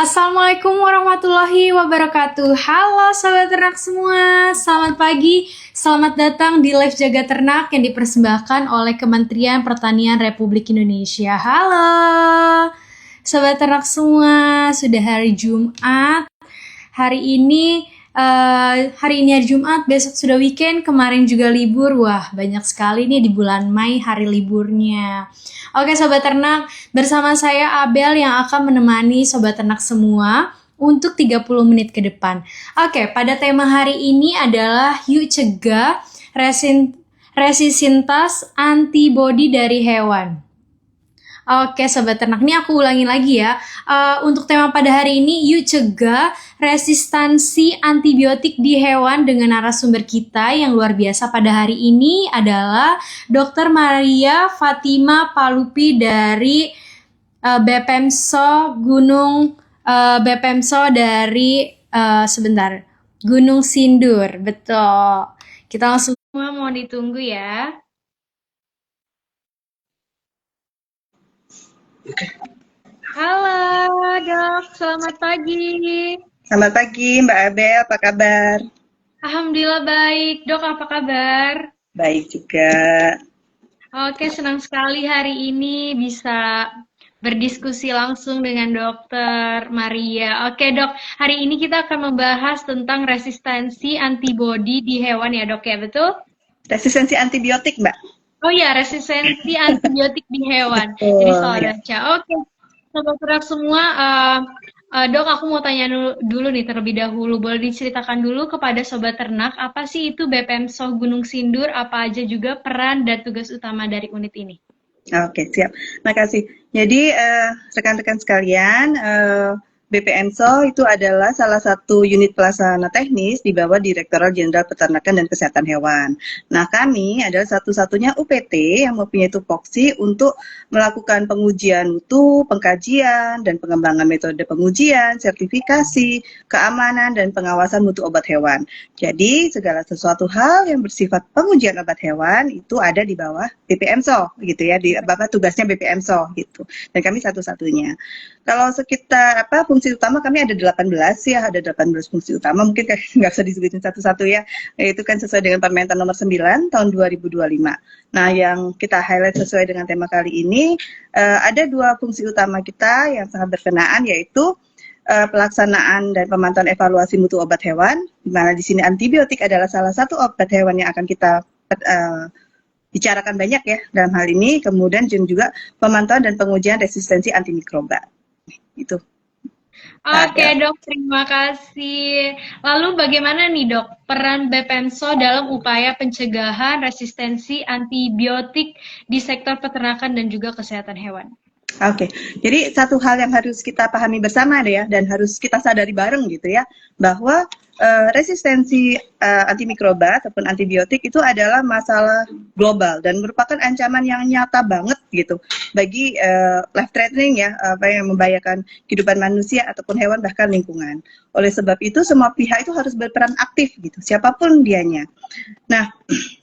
Assalamualaikum warahmatullahi wabarakatuh. Halo sobat ternak semua, selamat pagi, selamat datang di Live Jaga Ternak yang dipersembahkan oleh Kementerian Pertanian Republik Indonesia. Halo sobat ternak semua, sudah hari Jumat. Hari ini hari Jumat, besok sudah weekend, kemarin juga libur. Wah, banyak sekali nih di bulan Mei hari liburnya. Oke Sobat Ternak, bersama saya Abel yang akan menemani Sobat Ternak semua untuk 30 menit ke depan. Oke, pada tema hari ini adalah yuk cegah resistentas antibodi dari hewan. Oke Sobat Ternak, ini aku ulangin lagi ya. Untuk tema pada hari ini, yuk cegah resistansi antibiotik di hewan dengan narasumber kita yang luar biasa pada hari ini adalah Dr. Maria Fatima Palupi dari BPMSO dari Gunung Sindur. Betul. Kita langsung semua mau ditunggu ya. Halo dok, selamat pagi. Selamat pagi Mbak Abel, apa kabar? Alhamdulillah baik, dok apa kabar? Baik juga. Oke, senang sekali hari ini bisa berdiskusi langsung dengan dokter Maria. Oke dok, hari ini kita akan membahas tentang resistensi antibodi di hewan ya dok ya, betul? Resistensi antibiotik Mbak? Oh ya, resistensi antibiotik di hewan. Betul, Jadi salah ya. baca. Oke, sobat ternak semua, dok aku mau tanya dulu nih terlebih dahulu. Boleh diceritakan dulu kepada sobat ternak, apa sih itu BPMSO Gunung Sindur, apa aja juga peran dan tugas utama dari unit ini? Oke, siap. Makasih. Jadi rekan-rekan sekalian, BPMSO itu adalah salah satu unit pelaksana teknis di bawah Direktorat Jenderal Peternakan dan Kesehatan Hewan. Nah, kami adalah satu-satunya UPT yang mempunyai tupoksi untuk melakukan pengujian mutu, pengkajian, dan pengembangan metode pengujian, sertifikasi, keamanan, dan pengawasan mutu obat hewan. Jadi, segala sesuatu hal yang bersifat pengujian obat hewan itu ada di bawah BPMSO, gitu ya, di bawah tugasnya BPMSO, gitu. Dan kami satu-satunya. Kalau sekitar fungsi utama kami ada 18 ya, ada 18 fungsi utama, mungkin nggak usah disebutin satu-satu ya, itu kan sesuai dengan Permentan nomor 9 tahun 2025. Nah, yang kita highlight sesuai dengan tema kali ini, ada dua fungsi utama kita yang sangat berkenaan, yaitu pelaksanaan dan pemantauan evaluasi mutu obat hewan, di mana di sini antibiotik adalah salah satu obat hewan yang akan kita bicarakan banyak ya dalam hal ini, kemudian juga pemantauan dan pengujian resistensi antimikroba. Itu. Oke dok, terima kasih. Lalu bagaimana nih dok peran BPMSO dalam upaya pencegahan resistensi antibiotik di sektor peternakan dan juga kesehatan hewan? Oke, jadi satu hal yang harus kita pahami bersama ya, dan harus kita sadari bareng gitu ya, bahwa resistensi antimikroba ataupun antibiotik itu adalah masalah global dan merupakan ancaman yang nyata banget gitu bagi life threatening ya, apa yang membahayakan kehidupan manusia ataupun hewan bahkan lingkungan. Oleh sebab itu semua pihak itu harus berperan aktif gitu, siapapun dianya. Nah,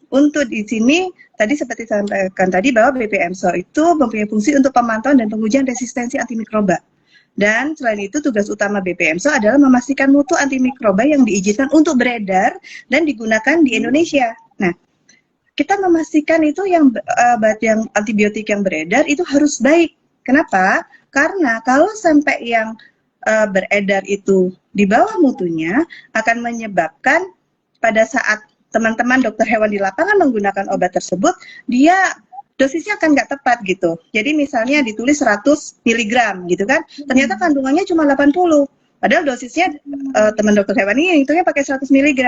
untuk di sini tadi seperti saya sampaikan tadi bahwa BPMSO itu mempunyai fungsi untuk pemantauan dan pengujian resistensi antimikroba. Dan selain itu tugas utama BPMSO adalah memastikan mutu antimikroba yang diizinkan untuk beredar dan digunakan di Indonesia. Nah, kita memastikan itu yang antibiotik yang beredar itu harus baik. Kenapa? Karena kalau sampai yang beredar itu di bawah mutunya akan menyebabkan pada saat teman-teman dokter hewan di lapangan menggunakan obat tersebut, dia dosisnya akan nggak tepat gitu. Jadi misalnya ditulis 100 mg gitu kan, ternyata kandungannya cuma 80. Padahal dosisnya teman dokter hewan ini hitungnya pakai 100 mg.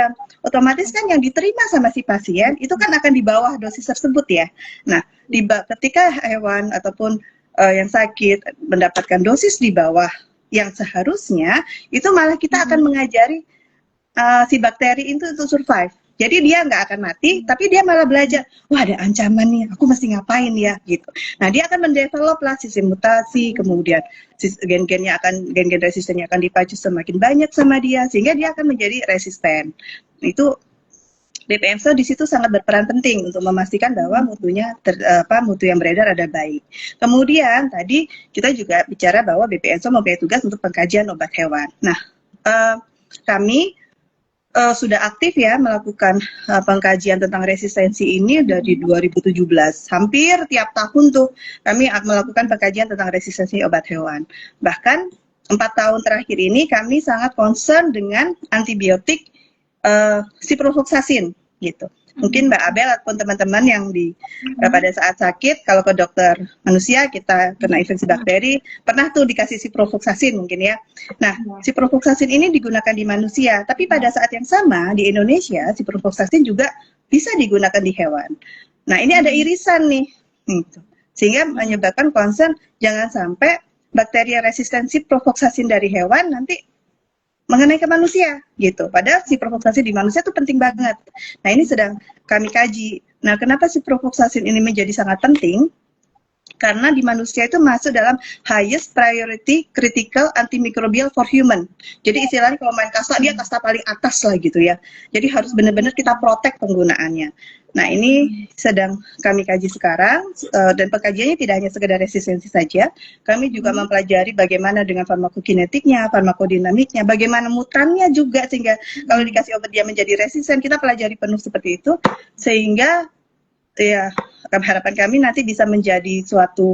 Otomatis kan yang diterima sama si pasien itu kan akan di bawah dosis tersebut ya. Nah, ketika hewan ataupun yang sakit mendapatkan dosis di bawah yang seharusnya, itu malah kita akan mengajari si bakteri itu untuk survive. Jadi dia nggak akan mati, tapi dia malah belajar, wah ada ancaman nih, aku mesti ngapain ya, gitu. Nah dia akan mendevelop lah sistem mutasi, kemudian gen-gen resistennya akan dipacu semakin banyak sama dia, sehingga dia akan menjadi resisten. Itu BPM-SO di situ sangat berperan penting untuk memastikan bahwa mutu yang beredar ada baik. Kemudian tadi kita juga bicara bahwa BPM-SO mempunyai tugas untuk pengkajian obat hewan. Nah, kami sudah aktif ya melakukan pengkajian tentang resistensi ini dari 2017. Hampir tiap tahun tuh kami melakukan pengkajian tentang resistensi obat hewan. Bahkan 4 tahun terakhir ini kami sangat concern dengan antibiotik ciprofloxacin gitu. Mungkin Mbak Abel ataupun teman-teman yang pada saat sakit kalau ke dokter manusia kita kena infeksi bakteri pernah tuh dikasih ciprofloxacin mungkin ya. Nah, ciprofloxacin ini digunakan di manusia, tapi pada saat yang sama di Indonesia ciprofloxacin juga bisa digunakan di hewan. Nah, ini ada irisan nih. Gitu. Sehingga menyebabkan concern jangan sampai bakteri resisten ciprofloxacin dari hewan nanti mengenai ke manusia gitu. Padahal ciprofloxacin di manusia itu penting banget. Nah, ini sedang kami kaji. Nah, kenapa ciprofloxacin ini menjadi sangat penting? Karena di manusia itu masuk dalam highest priority critical antimicrobial for human. Jadi istilahnya kalau main kasta dia kasta paling atas lah gitu ya. Jadi harus benar-benar kita protect penggunaannya. Nah, ini sedang kami kaji sekarang dan pengkajiannya tidak hanya sekedar resistensi saja. Kami juga mempelajari bagaimana dengan farmakokinetiknya, farmakodinamiknya, bagaimana mutrannya juga sehingga kalau dikasih obat dia menjadi resisten. Kita pelajari penuh seperti itu sehingga ya harapan kami nanti bisa menjadi suatu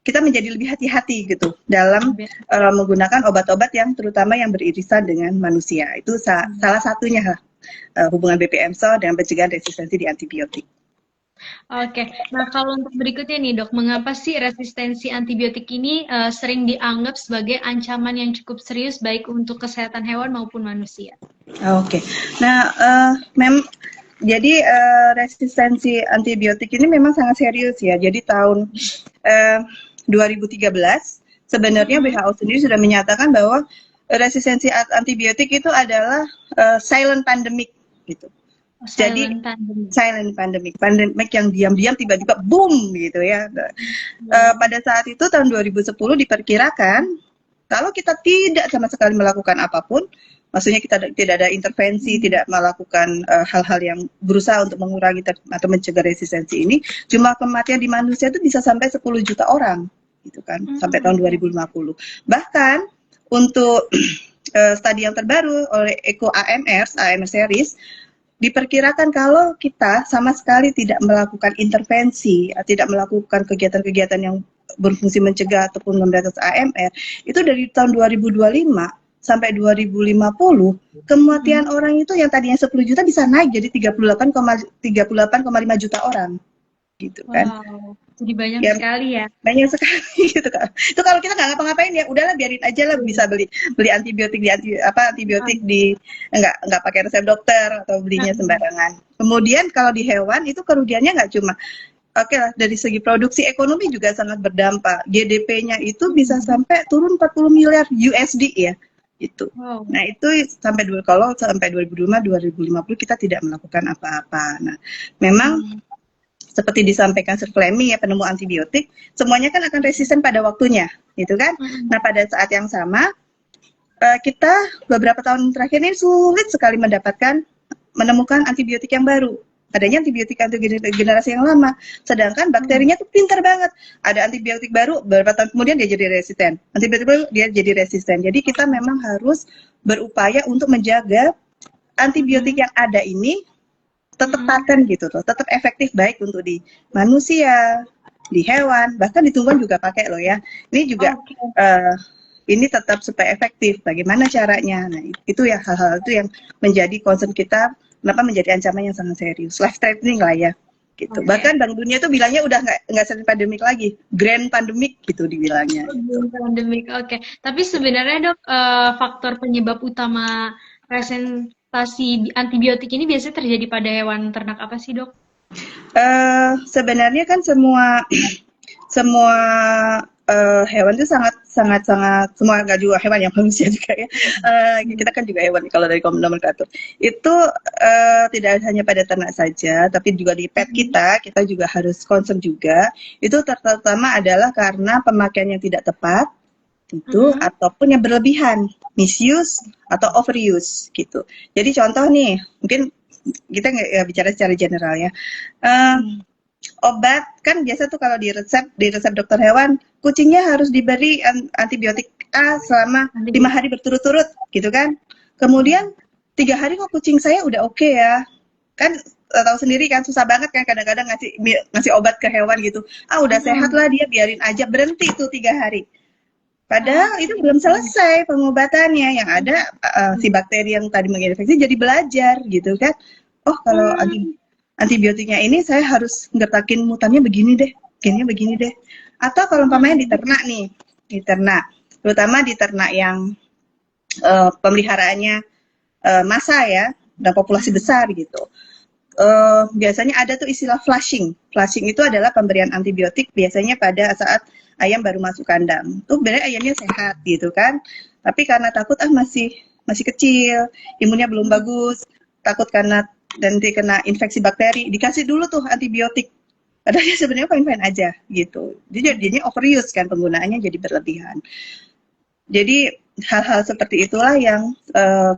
kita menjadi lebih hati-hati gitu dalam menggunakan obat-obat yang terutama yang beririsan dengan manusia. Itu salah satunya hubungan BPM-SO dengan pencegahan resistensi di antibiotik. Oke, nah kalau untuk berikutnya nih dok, mengapa sih resistensi antibiotik ini sering dianggap sebagai ancaman yang cukup serius baik untuk kesehatan hewan maupun manusia? Oke, nah jadi resistensi antibiotik ini memang sangat serius ya. Jadi tahun 2013 sebenarnya WHO sendiri sudah menyatakan bahwa resistensi antibiotik itu adalah silent pandemic gitu. Jadi silent pandemic yang diam-diam tiba-tiba boom gitu ya. Pada saat itu tahun 2010 diperkirakan kalau kita tidak sama sekali melakukan apapun, maksudnya kita tidak ada intervensi, tidak melakukan hal-hal yang berusaha untuk mengurangi atau mencegah resistensi ini, jumlah kematian di manusia itu bisa sampai 10 juta orang, gitu kan, sampai tahun 2050. Bahkan untuk studi yang terbaru oleh Eco AMR series, diperkirakan kalau kita sama sekali tidak melakukan intervensi, tidak melakukan kegiatan-kegiatan yang berfungsi mencegah ataupun memberantas AMR, itu dari tahun 2025 sampai 2050 kematian orang itu yang tadinya 10 juta bisa naik jadi 38,5 juta orang gitu kan. Wow, jadi banyak sekali ya. Banyak sekali gitu kan. Itu kalau kita nggak ngapa-ngapain ya udahlah biarin aja lah, bisa beli antibiotik antibiotik di nggak pakai resep dokter atau belinya sembarangan. Kemudian kalau di hewan itu kerugiannya nggak cuma lah dari segi produksi ekonomi juga sangat berdampak. GDP-nya itu bisa sampai turun 40 miliar USD ya. Itu. Wow. Nah, itu kalau sampai 2050 kita tidak melakukan apa-apa. Nah, memang seperti disampaikan Sir Fleming ya, penemu antibiotik, semuanya kan akan resisten pada waktunya, gitu kan? Nah, pada saat yang sama kita beberapa tahun terakhir ini sulit sekali menemukan antibiotik yang baru. Adanya antibiotik generasi yang lama, sedangkan bakterinya tuh pintar banget. Ada antibiotik baru, beberapa tahun kemudian dia jadi resisten. Antibiotik baru dia jadi resisten. Jadi kita memang harus berupaya untuk menjaga antibiotik yang ada ini tetap paten gitu loh, tetap efektif baik untuk di manusia, di hewan, bahkan di tumbuhan juga pakai loh ya. Ini juga ini tetap supaya efektif. Bagaimana caranya? Nah, itu ya hal-hal itu yang menjadi concern kita. Kenapa menjadi ancaman yang sangat serius, life threatening lah ya, gitu. Bahkan Bank Dunia tuh bilangnya udah nggak sering pandemik lagi, grand pandemic gitu dibilangnya. Grand pandemic, oke. Tapi sebenarnya dok, faktor penyebab utama resistasi antibiotik ini biasanya terjadi pada hewan ternak apa sih dok? Sebenarnya kan semua hewan itu sangat semua, nggak juga hewan yang manusia juga ya. Kita kan juga hewan kalau dari nomenklatur itu tidak hanya pada ternak saja, tapi juga di pet kita juga harus concern juga. Itu terutama adalah karena pemakaian yang tidak tepat, itu ataupun yang berlebihan, misuse atau overuse gitu. Jadi contoh nih, mungkin kita nggak bicara secara general ya. Obat kan biasa tuh kalau di resep dokter hewan, kucingnya harus diberi antibiotik A selama 5 hari berturut-turut gitu kan. Kemudian 3 hari kok kucing saya udah oke ya. Kan tahu sendiri kan susah banget kan kadang-kadang ngasih obat ke hewan gitu. Udah sehat lah dia, biarin aja, berhenti tuh 3 hari. Padahal itu belum selesai pengobatannya, yang ada si bakteri yang tadi menginfeksi jadi belajar gitu kan. Oh kalau antibiotiknya ini saya harus ngertakin mutannya begini deh, begini deh. Atau kalau umpamanya di ternak nih, terutama di ternak yang pemeliharaannya massa ya, dan populasi besar gitu. Biasanya ada tuh istilah flushing. Flushing itu adalah pemberian antibiotik biasanya pada saat ayam baru masuk kandang. Tuh sebenarnya ayamnya sehat gitu kan. Tapi karena takut masih kecil, imunnya belum bagus, takut karena nanti kena infeksi bakteri, dikasih dulu tuh antibiotik. Padahal sebenarnya fine-fine aja gitu. Jadi jadinya overuse kan, penggunaannya jadi berlebihan. Jadi hal-hal seperti itulah yang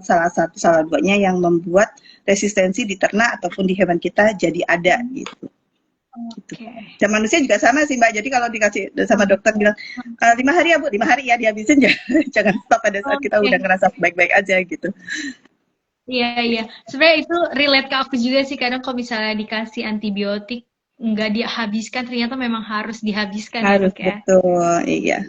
salah duanya yang membuat resistensi di ternak ataupun di hewan kita jadi ada gitu. Dan manusia juga sama sih Mbak. Jadi kalau dikasih sama dokter bilang 5 hari ya Bu, 5 hari ya dihabisin, jangan stop pada saat kita udah ngerasa baik-baik aja gitu. Iya. Sebenarnya itu relate ke aku juga sih. Kadang kalau misalnya dikasih antibiotik nggak dihabiskan, ternyata memang harus dihabiskan. Harus ya, betul, iya.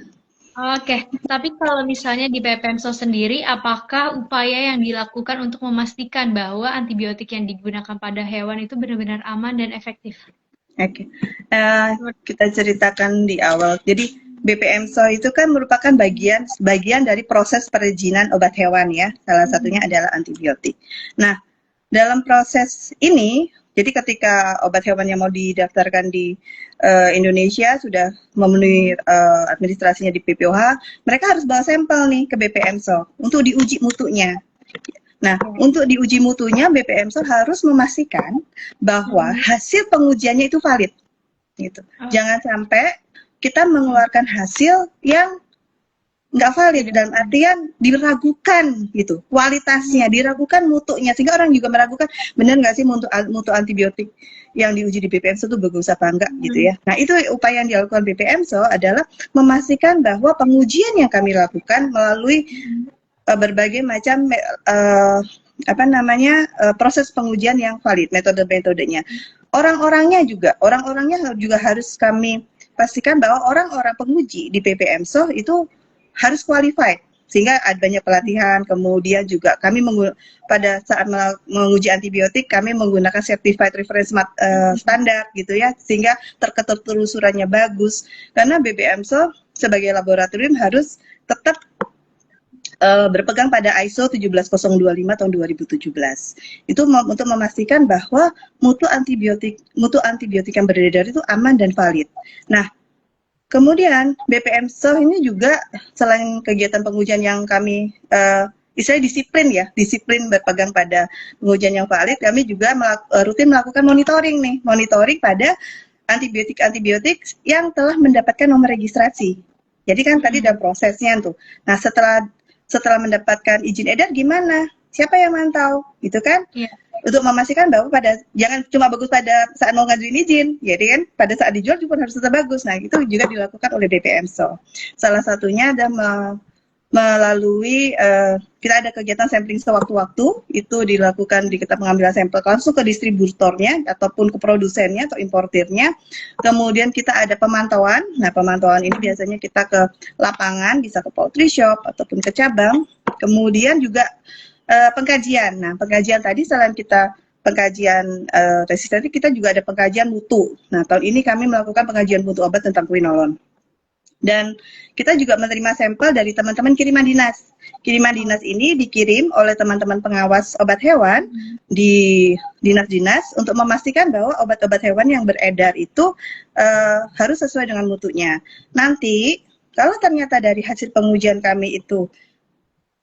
Oke, tapi kalau misalnya di PPMSO sendiri, apakah upaya yang dilakukan untuk memastikan bahwa antibiotik yang digunakan pada hewan itu benar-benar aman dan efektif? Oke, kita ceritakan di awal. Jadi BPMSO itu kan merupakan bagian dari proses perizinan obat hewan ya. Salah satunya adalah antibiotik. Nah, dalam proses ini, jadi ketika obat hewan yang mau didaftarkan di Indonesia sudah memenuhi administrasinya di PPOH, mereka harus bawa sampel nih ke BPMSO untuk diuji mutunya. Nah, untuk diuji mutunya BPMSO harus memastikan bahwa hasil pengujiannya itu valid. Gitu. Jangan sampai kita mengeluarkan hasil yang nggak valid, dalam artian diragukan gitu, kualitasnya, diragukan mutunya, sehingga orang juga meragukan benar nggak sih mutu antibiotik yang diuji di BPMSO itu bagus apa enggak gitu ya. Nah, itu upaya yang dilakukan BPMSO adalah memastikan bahwa pengujian yang kami lakukan melalui berbagai macam proses pengujian yang valid, metodenya. Orang-orangnya juga harus kami pastikan bahwa orang-orang penguji di BPMSO itu harus qualified, sehingga ada banyak pelatihan. Kemudian juga kami pada saat menguji antibiotik kami menggunakan certified reference standar gitu ya, sehingga terketelusurannya bagus, karena BPMSO sebagai laboratorium harus tetap berpegang pada ISO 17025 tahun 2017. Itu untuk memastikan bahwa mutu antibiotik yang beredar itu aman dan valid. Nah, kemudian BPMSO ini juga selain kegiatan pengujian yang kami istilahnya disiplin berpegang pada pengujian yang valid, kami juga rutin melakukan monitoring pada antibiotik yang telah mendapatkan nomor registrasi. Jadi kan tadi ada prosesnya tuh. Nah, setelah mendapatkan izin edar gimana? Siapa yang mantau? Gitu kan? Yeah. Untuk memastikan bahwa jangan cuma bagus pada saat mau ngajuin izin, jadi kan pada saat dijual juga harus tetap bagus. Nah, itu juga dilakukan oleh BPMSO. Salah satunya ada melalui kita ada kegiatan sampling sewaktu-waktu, itu dilakukan di kita pengambilan sampel langsung ke distributornya ataupun ke produsennya atau importirnya. Kemudian kita ada pemantauan. Nah, pemantauan ini biasanya kita ke lapangan, bisa ke poultry shop ataupun ke cabang. Kemudian juga pengkajian. Nah, pengkajian tadi selain kita pengkajian resistensi, kita juga ada pengkajian mutu. Nah, tahun ini kami melakukan pengkajian mutu obat tentang quinolone. Dan kita juga menerima sampel dari teman-teman kiriman dinas. Kiriman dinas ini dikirim oleh teman-teman pengawas obat hewan di dinas-dinas untuk memastikan bahwa obat-obat hewan yang beredar itu harus sesuai dengan mutunya. Nanti kalau ternyata dari hasil pengujian kami itu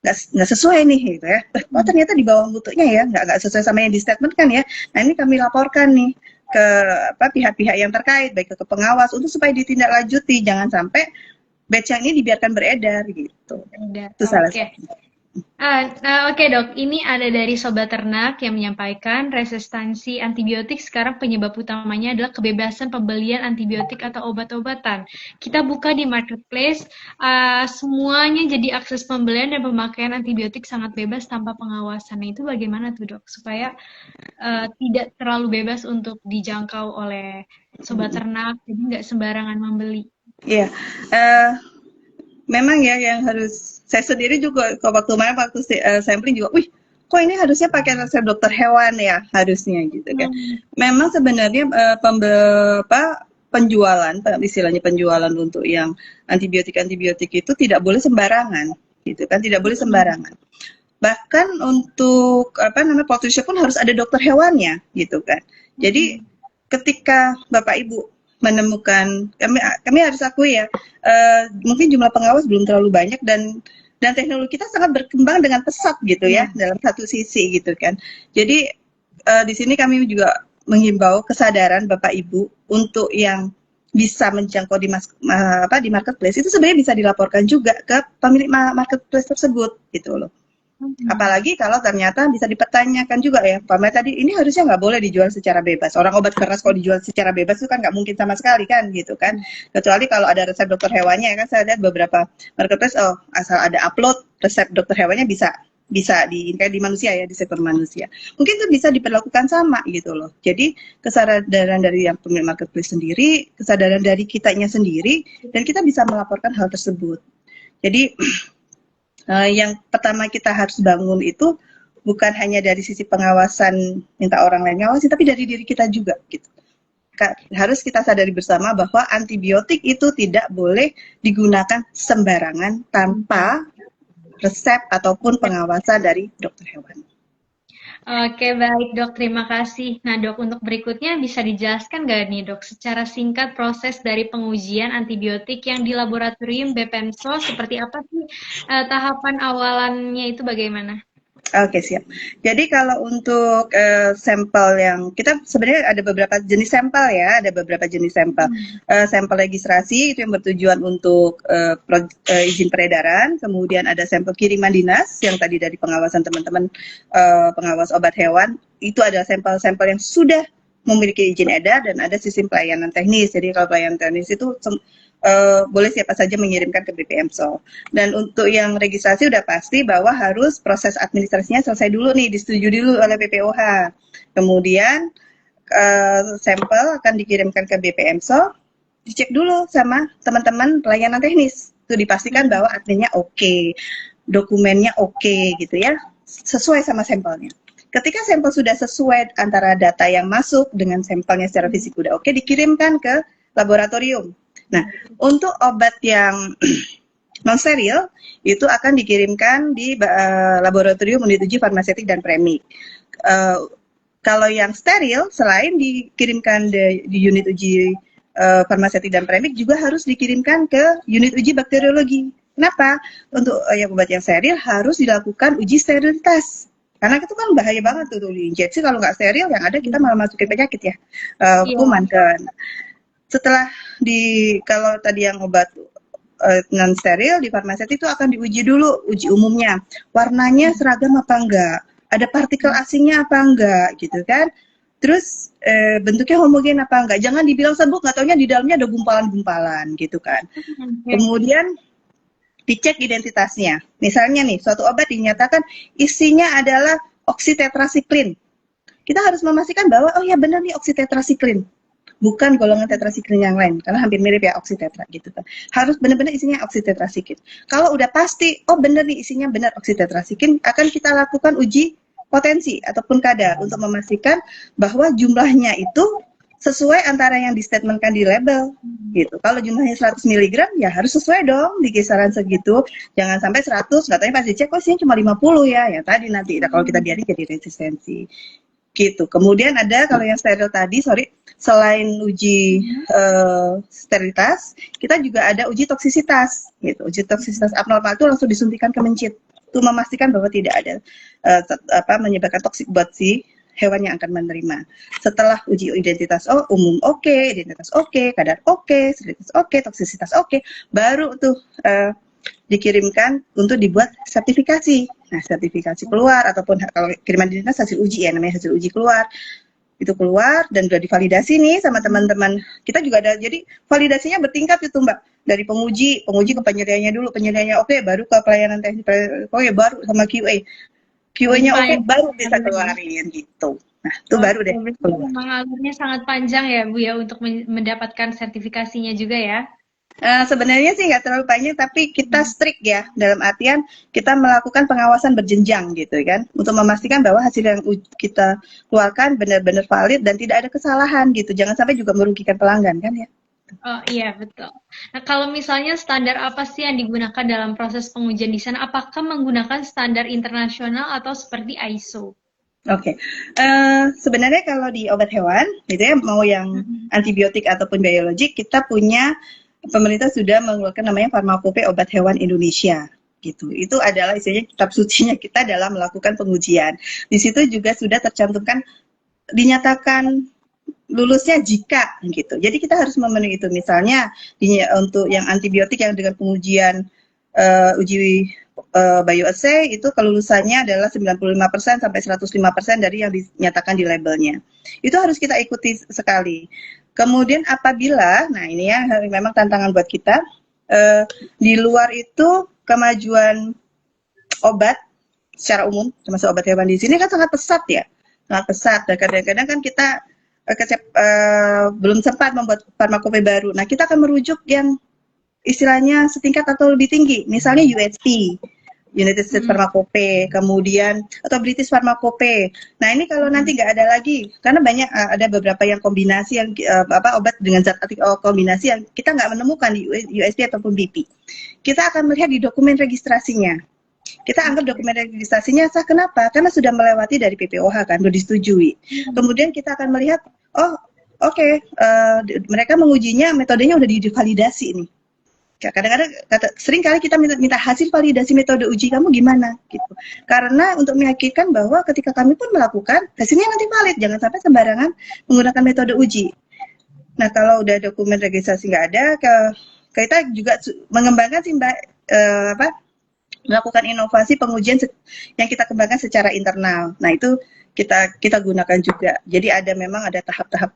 nggak sesuai nih gitu ya, ternyata di bawah mutunya ya, nggak sesuai sama yang di statement kan ya. Nah, ini kami laporkan nih ke pihak-pihak yang terkait, baik ke pengawas untuk supaya ditindaklanjuti, jangan sampai batch yang ini dibiarkan beredar gitu. Ada. Itu salah Oke. satu. Oke dok, ini ada dari Sobat Ternak yang menyampaikan resistansi antibiotik sekarang penyebab utamanya adalah kebebasan pembelian antibiotik atau obat-obatan. Kita buka di marketplace, semuanya jadi akses pembelian dan pemakaian antibiotik sangat bebas tanpa pengawasan. Nah, itu bagaimana tuh dok? Supaya tidak terlalu bebas untuk dijangkau oleh Sobat Ternak, jadi nggak sembarangan membeli. Iya, memang ya yang harus saya sendiri juga waktu sampling juga, wih kok ini harusnya pakai resep dokter hewan ya harusnya gitu kan. Memang sebenarnya penjualan, istilahnya penjualan untuk yang antibiotik itu tidak boleh sembarangan gitu kan, tidak boleh sembarangan. Bahkan untuk poultry shop pun harus ada dokter hewannya gitu kan. Jadi ketika Bapak Ibu menemukan, kami harus akui ya, mungkin jumlah pengawas belum terlalu banyak dan teknologi kita sangat berkembang dengan pesat gitu ya dalam satu sisi gitu kan. Jadi di sini kami juga menghimbau kesadaran Bapak Ibu untuk yang bisa menjangkau di marketplace itu sebenarnya bisa dilaporkan juga ke pemilik marketplace tersebut gitu loh. Apalagi kalau ternyata bisa dipertanyakan juga ya, Pak Mel tadi ini harusnya nggak boleh dijual secara bebas. Orang obat keras kalau dijual secara bebas itu kan nggak mungkin sama sekali kan gitu kan. Kecuali kalau ada resep dokter hewannya ya kan, saya lihat beberapa marketplace asal ada upload resep dokter hewannya bisa kayak di manusia ya, di sektor manusia. Mungkin itu bisa diperlakukan sama gitu loh. Jadi kesadaran dari yang pemilik marketplace sendiri, kesadaran dari kitanya sendiri, dan kita bisa melaporkan hal tersebut. Jadi yang pertama kita harus bangun itu bukan hanya dari sisi pengawasan minta orang lain ngawasi, tapi dari diri kita juga gitu. Harus kita sadari bersama bahwa antibiotik itu tidak boleh digunakan sembarangan tanpa resep ataupun pengawasan dari dokter hewan. Oke, baik dok, terima kasih. Nah dok, untuk berikutnya bisa dijelaskan nggak nih dok, secara singkat proses dari pengujian antibiotik yang di laboratorium BPMSO seperti apa sih, tahapan awalannya itu bagaimana? Oke, siap. Jadi kalau untuk sampel yang kita sebenarnya ada beberapa jenis sampel ya, ada beberapa jenis sampel. Sampel registrasi itu yang bertujuan untuk izin peredaran, kemudian ada sampel kiriman dinas yang tadi dari pengawasan teman-teman pengawas obat hewan, itu adalah sampel-sampel yang sudah memiliki izin edar dan ada sistem pelayanan teknis. Jadi kalau pelayanan teknis itu boleh siapa saja mengirimkan ke BPMSO. Dan untuk yang registrasi udah pasti bahwa harus proses administrasinya selesai dulu nih, disetujui dulu oleh BPOH. Kemudian sampel akan dikirimkan ke BPMSO, dicek dulu sama teman-teman pelayanan teknis. Itu dipastikan bahwa adminnya oke, dokumennya oke gitu ya, sesuai sama sampelnya. Ketika sampel sudah sesuai antara data yang masuk dengan sampelnya secara fisik udah oke, dikirimkan ke laboratorium. Nah, untuk obat yang non-steril itu akan dikirimkan di laboratorium unit uji farmaseutik dan premik. Kalau yang steril, selain dikirimkan di unit uji farmaseutik dan premik, juga harus dikirimkan ke unit uji bakteriologi. Kenapa? Untuk yang obat yang steril harus dilakukan uji sterilitas. Karena itu kan bahaya banget tuh diinjeksi, kalau nggak steril yang ada kita malah masukin penyakit ya, kuman kan. Setelah kalau tadi yang obat non steril di farmaseutik itu akan diuji dulu, uji umumnya, warnanya seragam apa enggak, ada partikel asingnya apa enggak gitu kan, terus bentuknya homogen apa enggak, jangan dibilang serbuk nggak taunya di dalamnya ada gumpalan-gumpalan gitu kan. Kemudian dicek identitasnya, misalnya nih suatu obat dinyatakan isinya adalah oksitetrasiklin, kita harus memastikan bahwa oh ya benar nih oksitetrasiklin, bukan golongan tetrasiklin yang lain, karena hampir mirip ya oksitetra gitu kan. Harus benar-benar isinya oksitetrasiklin. Kalau udah pasti, oh benar nih isinya benar oksitetrasiklin, akan kita lakukan uji potensi ataupun kadar untuk memastikan bahwa jumlahnya itu sesuai antara yang distatementkan di label gitu. Kalau jumlahnya 100 mg ya harus sesuai dong di kisaran segitu. Jangan sampai 100, katanya pas dicek kok isinya cuma 50 ya tadi nanti kalau kita biarin jadi resistensi. Gitu. Kemudian ada kalau yang steril tadi, selain uji sterilitas, kita juga ada uji toksisitas. Gitu. Uji toksisitas abnormal itu langsung disuntikan ke mencit, untuk memastikan bahwa tidak ada menyebabkan toksik buat si hewan yang akan menerima. Setelah uji identitas umum identitas kadar sterilitas toksisitas baru tuh dikirimkan untuk dibuat sertifikasi. Nah, sertifikasi keluar ataupun kalau kiriman dinas hasil uji ya, namanya hasil uji keluar. Itu keluar dan sudah divalidasi nih sama teman-teman. Kita juga ada, jadi validasinya bertingkat itu Mbak. Dari penguji ke penyediaannya dulu, penyediaannya baru ke pelayanan teknis, baru sama QA. QA-nya baru bisa keluarin gitu. Nah, itu baru deh. Memang alurnya sangat panjang ya Bu ya untuk mendapatkan sertifikasinya juga ya. Sebenarnya sih nggak terlalu panjang, tapi kita strict ya, dalam artian kita melakukan pengawasan berjenjang gitu kan, untuk memastikan bahwa hasil yang kita keluarkan benar-benar valid dan tidak ada kesalahan gitu, jangan sampai juga merugikan pelanggan kan ya. Oh iya betul. Nah kalau misalnya standar apa sih yang digunakan dalam proses pengujian di sana? Apakah menggunakan standar internasional atau seperti ISO? Oke, sebenarnya kalau di obat hewan, gitu ya, mau yang antibiotik ataupun biologik, kita punya pemerintah sudah mengeluarkan namanya Farmakope Obat Hewan Indonesia. Gitu. Itu adalah istilahnya kitab sucinya kita dalam melakukan pengujian. Di situ juga sudah tercantumkan dinyatakan lulusnya jika gitu. Jadi kita harus memenuhi itu. Misalnya untuk yang antibiotik yang dengan pengujian uji bioassay itu kelulusannya adalah 95% sampai 105% dari yang dinyatakan di labelnya. Itu harus kita ikuti sekali. Kemudian apabila, nah ini ya memang tantangan buat kita, di luar itu kemajuan obat secara umum, termasuk obat hewan di sini kan sangat pesat ya, sangat pesat. Dan kadang-kadang kan kita belum sempat membuat farmakope baru. Nah kita akan merujuk yang istilahnya setingkat atau lebih tinggi, misalnya USP. United States Pharmacope, kemudian atau British Pharmacope. Nah ini kalau nanti nggak ada lagi, karena banyak ada beberapa yang kombinasi yang obat dengan zat aktif kombinasi yang kita nggak menemukan di USP ataupun BP. Kita akan melihat di dokumen registrasinya. Kita anggap dokumen registrasinya sah, kenapa? Karena sudah melewati dari PPOH kan, sudah disetujui. Kemudian kita akan melihat, mereka mengujinya metodenya udah divalidasi nih. Kadang-kadang sering kali kita minta hasil validasi metode uji kamu gimana gitu, karena untuk meyakinkan bahwa ketika kami pun melakukan hasilnya nanti valid, jangan sampai sembarangan menggunakan metode uji. Nah kalau udah dokumen registrasi nggak ada, kita juga mengembangkan sih Mbak, melakukan inovasi pengujian yang kita kembangkan secara internal. Nah itu kita gunakan juga. Jadi memang ada tahap-tahap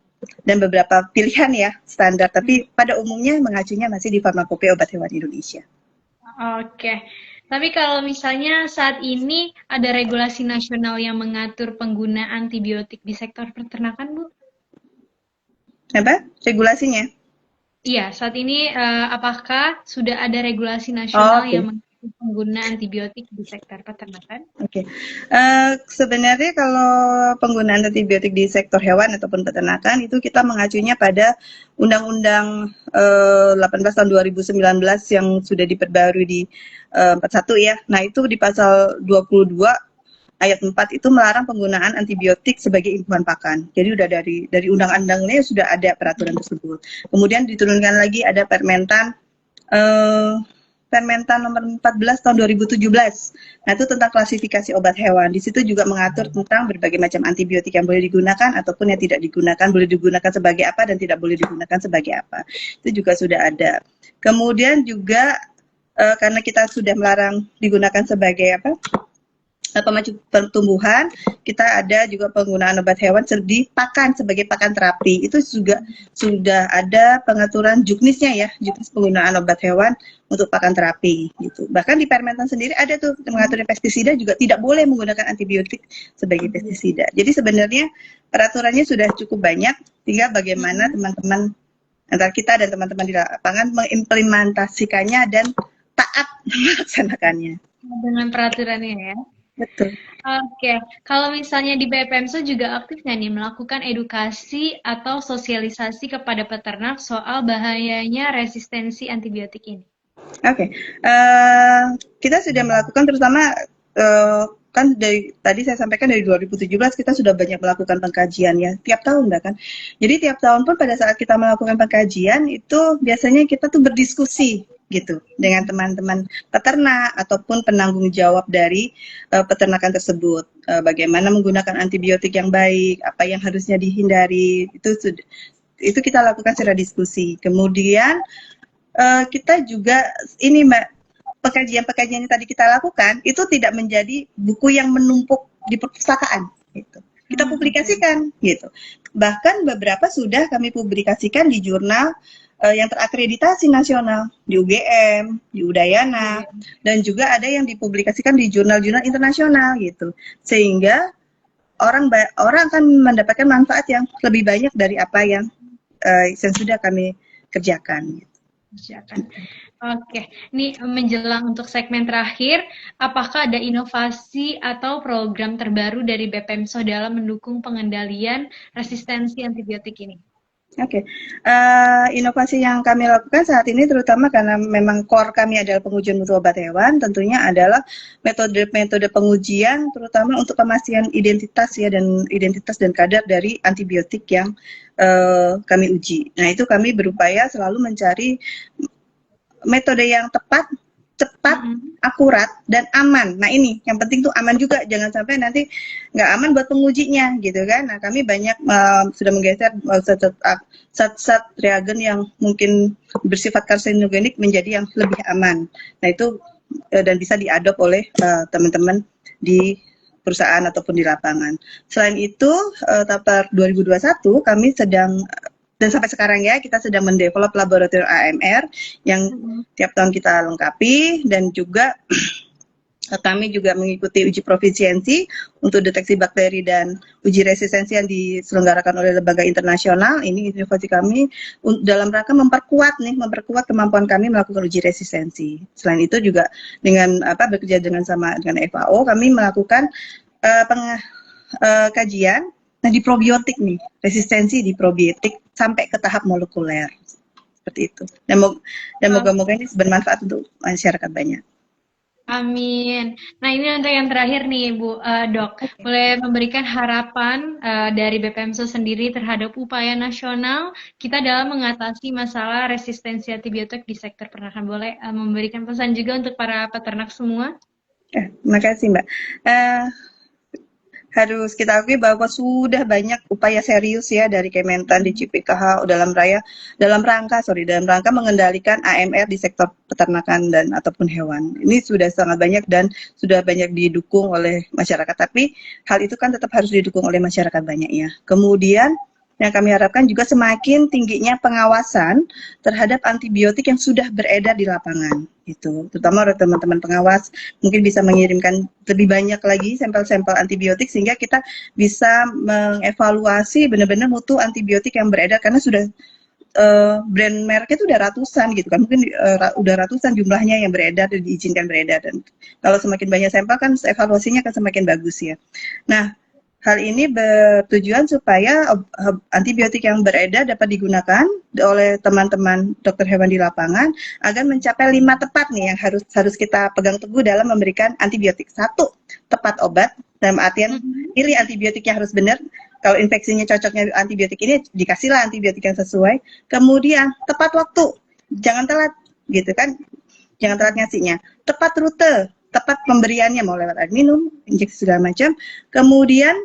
dan beberapa pilihan ya standar, tapi pada umumnya mengacunya masih di Farmakope Obat Hewan Indonesia. Oke, tapi kalau misalnya saat ini ada regulasi nasional yang mengatur penggunaan antibiotik di sektor peternakan, Bu? Apa? Regulasinya? Iya, saat ini apakah sudah ada regulasi nasional yang mengatur penggunaan antibiotik di sektor peternakan? Oke. Sebenarnya kalau penggunaan antibiotik di sektor hewan ataupun peternakan itu kita mengacunya pada Undang-Undang 18 tahun 2019 yang sudah diperbarui di 41 ya. Nah, itu di pasal 22 ayat 4 itu melarang penggunaan antibiotik sebagai imbuhan pakan. Jadi udah dari undang-undangnya sudah ada peraturan tersebut. Kemudian diturunkan lagi ada Permentan nomor 14 tahun 2017. Nah, itu tentang klasifikasi obat hewan. Di situ juga mengatur tentang berbagai macam antibiotik yang boleh digunakan ataupun yang tidak digunakan, boleh digunakan sebagai apa dan tidak boleh digunakan sebagai apa. Itu juga sudah ada. Kemudian juga karena kita sudah melarang digunakan sebagai pemacu pertumbuhan, kita ada juga penggunaan obat hewan di pakan sebagai pakan terapi. Itu juga sudah ada pengaturan juknisnya ya, juknis penggunaan obat hewan untuk pakan terapi gitu. Bahkan di Permentan sendiri ada tuh mengatur pestisida juga tidak boleh menggunakan antibiotik sebagai pestisida. Jadi sebenarnya peraturannya sudah cukup banyak, tinggal bagaimana teman-teman antara kita dan teman-teman di lapangan mengimplementasikannya dan taat melaksanakannya. Dengan peraturannya ya. Betul. Oke, kalau misalnya di BPMSO juga aktif nggak nih melakukan edukasi atau sosialisasi kepada peternak soal bahayanya resistensi antibiotik ini? Oke, kita sudah melakukan terutama kan dari tadi saya sampaikan dari 2017 kita sudah banyak melakukan pengkajian ya tiap tahun bahkan. Jadi tiap tahun pun pada saat kita melakukan pengkajian itu biasanya kita tuh berdiskusi gitu dengan teman-teman peternak ataupun penanggung jawab dari peternakan tersebut. Bagaimana menggunakan antibiotik yang baik, apa yang harusnya dihindari, itu kita lakukan secara diskusi. Kemudian kita juga ini Mbak, pekajian-pekajian yang tadi kita lakukan itu tidak menjadi buku yang menumpuk di perpustakaan gitu. Kita publikasikan gitu. Bahkan beberapa sudah kami publikasikan di jurnal yang terakreditasi nasional, di UGM, di Udayana, dan juga ada yang dipublikasikan di jurnal-jurnal internasional gitu. Sehingga orang akan mendapatkan manfaat yang lebih banyak dari apa yang sudah kami kerjakan. Oke, ini menjelang untuk segmen terakhir, apakah ada inovasi atau program terbaru dari BPMSO dalam mendukung pengendalian resistensi antibiotik ini? Oke, inovasi yang kami lakukan saat ini terutama karena memang core kami adalah pengujian mutu obat hewan, tentunya adalah metode pengujian terutama untuk pemastian identitas ya dan kadar dari antibiotik yang kami uji. Nah itu kami berupaya selalu mencari metode yang tepat, cepat, akurat, dan aman. Nah ini, yang penting tuh aman juga. Jangan sampai nanti nggak aman buat pengujinya, gitu kan. Nah kami banyak sudah menggeser zat-zat reagen yang mungkin bersifat karsinogenik menjadi yang lebih aman. Nah itu, dan bisa diadop oleh teman-teman di perusahaan ataupun di lapangan. Selain itu, tahap 2021 kami sedang dan sampai sekarang ya kita sedang mendevelop laboratorium AMR yang tiap tahun kita lengkapi, dan juga kami juga mengikuti uji profisiensi untuk deteksi bakteri dan uji resistensi yang diselenggarakan oleh lembaga internasional. Ini inovasi kami dalam rangka memperkuat kemampuan kami melakukan uji resistensi. Selain itu juga dengan bekerja dengan FAO kami melakukan kajian. Nah di probiotik nih, resistensi di probiotik sampai ke tahap molekuler seperti itu. Dan moga-moga ini bermanfaat untuk masyarakat banyak. Amin. Nah ini untuk yang terakhir nih Bu Dok, boleh memberikan harapan dari BPMSO sendiri terhadap upaya nasional kita dalam mengatasi masalah resistensi antibiotik di sektor peternakan. Boleh memberikan pesan juga untuk para peternak semua? Terima kasih Mbak. Harus kita akui bahwa sudah banyak upaya serius ya dari Kementan di CPKH dalam rangka mengendalikan AMR di sektor peternakan dan ataupun hewan. Ini sudah sangat banyak dan sudah banyak didukung oleh masyarakat. Tapi hal itu kan tetap harus didukung oleh masyarakat banyak ya. Kemudian yang kami harapkan juga semakin tingginya pengawasan terhadap antibiotik yang sudah beredar di lapangan. Itu terutama oleh teman-teman pengawas mungkin bisa mengirimkan lebih banyak lagi sampel-sampel antibiotik sehingga kita bisa mengevaluasi benar-benar mutu antibiotik yang beredar, karena sudah brand mereknya itu udah ratusan gitu kan, mungkin udah ratusan jumlahnya yang beredar dan diizinkan beredar, dan kalau semakin banyak sampel kan evaluasinya akan semakin bagus ya. Nah hal ini bertujuan supaya antibiotik yang beredar dapat digunakan oleh teman-teman dokter hewan di lapangan agar mencapai 5 tepat nih yang harus kita pegang teguh dalam memberikan antibiotik. 1, tepat obat, dalam artian pilih antibiotiknya harus benar. Kalau infeksinya cocoknya antibiotik ini, dikasihlah antibiotik yang sesuai. Kemudian tepat waktu, jangan telat gitu kan, jangan telat ngasihnya. Tepat rute, tepat pemberiannya, mau lewat air minum, injeksi segala macam. Kemudian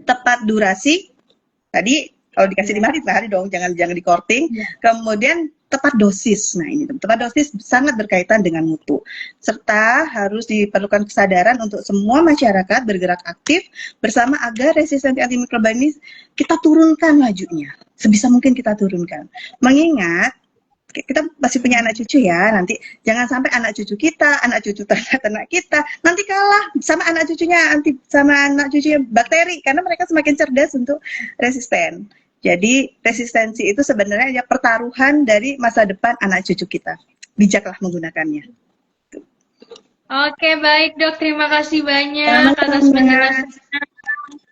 tepat durasi, tadi kalau dikasih 5 hari dong, jangan di korting. Kemudian tepat dosis. Nah ini tepat dosis sangat berkaitan dengan mutu, serta harus diperlukan kesadaran untuk semua masyarakat bergerak aktif bersama agar resistensi antimikroba ini kita turunkan lajunya, sebisa mungkin kita turunkan. Mengingat kita masih punya anak cucu ya, nanti jangan sampai anak cucu kita, anak cucu ternak kita nanti kalah sama anak cucunya bakteri, karena mereka semakin cerdas untuk resisten. Jadi resistensi itu sebenarnya pertaruhan dari masa depan anak cucu kita. Bijaklah menggunakannya. Oke, baik Dok, terima kasih banyak atas penjelasannya.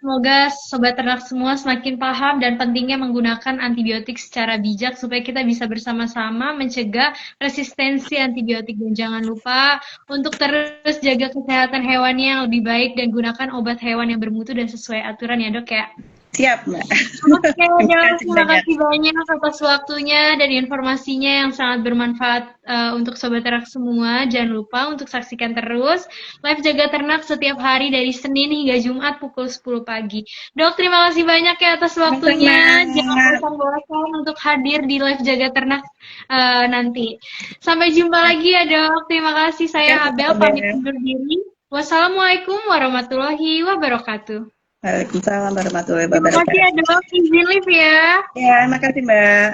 Semoga sobat ternak semua semakin paham dan pentingnya menggunakan antibiotik secara bijak supaya kita bisa bersama-sama mencegah resistensi antibiotik. Dan jangan lupa untuk terus jaga kesehatan hewannya yang lebih baik dan gunakan obat hewan yang bermutu dan sesuai aturan ya Dok ya. Siap, Mbak. Oke, Dok, Kasih terima banyak. kasih banyak atas waktunya dan informasinya yang sangat bermanfaat untuk Sobat Ternak semua. Jangan lupa untuk saksikan terus live Jaga Ternak setiap hari dari Senin hingga Jumat pukul 10 pagi. Dok, terima kasih banyak ya atas waktunya. Jangan Sama-sama. bosan-bosan untuk hadir di live Jaga Ternak nanti. Sampai jumpa lagi ya, Dok. Terima kasih. Saya Kasih, Abel, Mbak. pamit undur diri. Wassalamualaikum warahmatullahi wabarakatuh. Waalaikumsalam warahmatullahi Terima kasih ya, wabarakatuh. Dok. Izin live ya. Ya, makasih, Mbak.